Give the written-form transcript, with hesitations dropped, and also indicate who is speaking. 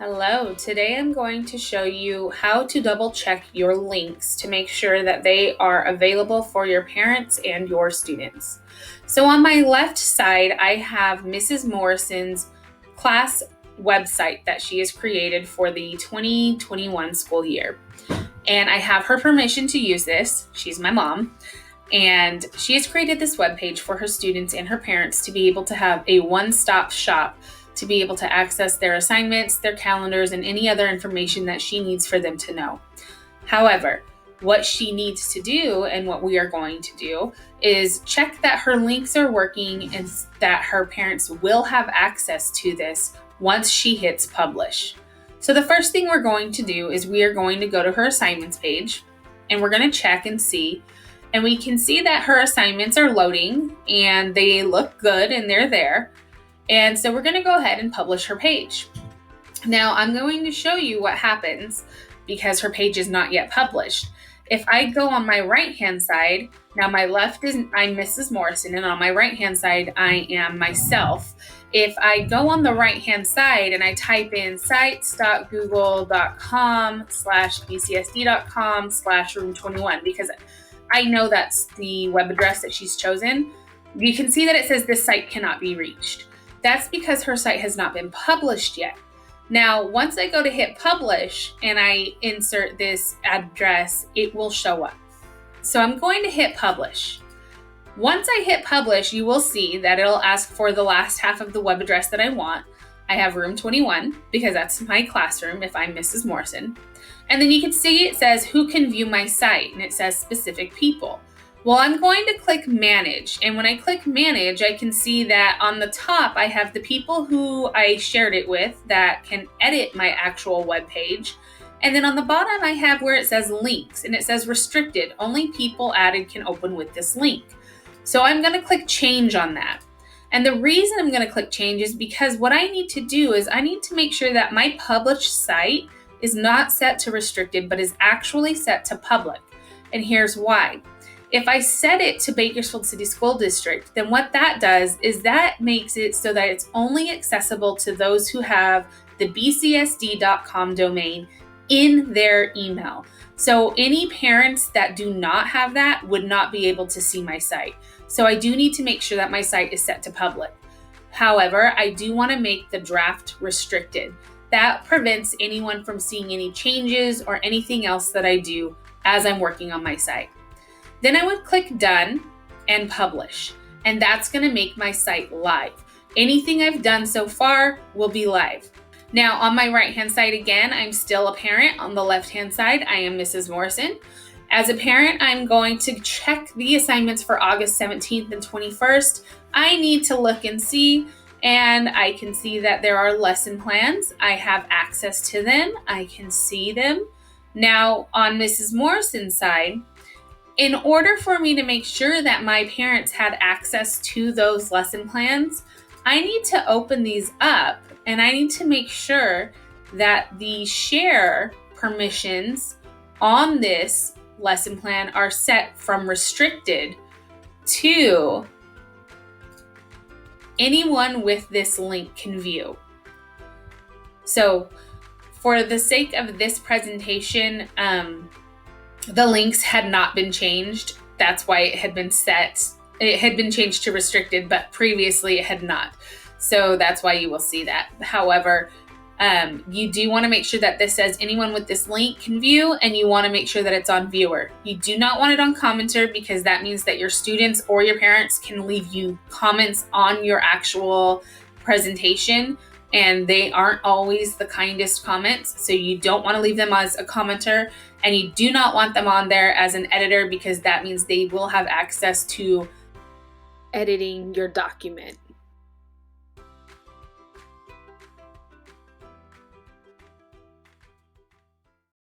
Speaker 1: Hello, today I'm going to show you how to double check your links to make sure that they are available for your parents and your students. So on my left side, I have Mrs. Morrison's class website that she has created for the 2021 school year. And I have her permission to use this. She's my mom. And she has created this webpage for her students and her parents to be able to have a one-stop shop to be able to access their assignments, their calendars, and any other information that she needs for them to know. However, what she needs to do and what we are going to do is check that her links are working and that her parents will have access to this once she hits publish. So the first thing we're going to do is we are going to go to her assignments page and we're going to check and see. And we can see that her assignments are loading and they look good and they're there. And so we're going to go ahead and publish her page. Now I'm going to show you what happens because her page is not yet published. If I go on my right hand side, now my left is I'm Mrs. Morrison and on my right hand side I am myself. If I go on the right hand side and I type in sites.google.com/bcsd.com/room21 because I know that's the web address that she's chosen, you can see that it says this site cannot be reached. That's because her site has not been published yet. Now, once I go to hit publish and I insert this address, it will show up. So I'm going to hit publish. Once I hit publish, you will see that it'll ask for the last half of the web address that I want. I have room 21 because that's my classroom if I'm Mrs. Morrison. And then you can see it says who can view my site and it says specific people. Well, I'm going to click manage. And when I click manage, I can see that on the top, I have the people who I shared it with that can edit my actual web page. And then on the bottom, I have where it says links and it says restricted. Only people added can open with this link. So I'm going to click change on that. And the reason I'm going to click change is because what I need to do is I need to make sure that my published site is not set to restricted, but is actually set to public. And here's why. If I set it to Bakersfield City School District, then what that does is that makes it so that it's only accessible to those who have the bcsd.com domain in their email. So any parents that do not have that would not be able to see my site. So I do need to make sure that my site is set to public. However, I do want to make the draft restricted. That prevents anyone from seeing any changes or anything else that I do as I'm working on my site. Then I would click done and publish, and that's going to make my site live. Anything I've done so far will be live. Now on my right hand side again, I'm still a parent. On the left hand side, I am Mrs. Morrison. As a parent, I'm going to check the assignments for August 17th and 21st. I need to look and see, and I can see that there are lesson plans. I have access to them. I can see them. Now on Mrs. Morrison's side, in order for me to make sure that my parents had access to those lesson plans, I need to open these up and I need to make sure that the share permissions on this lesson plan are set from restricted to anyone with this link can view. So for the sake of this presentation, the links had not been changed. That's why it had been set. It had been changed to restricted, but previously it had not. So that's why you will see that. However, you do want to make sure that this says anyone with this link can view, and you want to make sure that it's on viewer. You do not want it on commenter because that means that your students or your parents can leave you comments on your actual presentation, and they aren't always the kindest comments. So you don't want to leave them as a commenter, and you do not want them on there as an editor because that means they will have access to editing your document.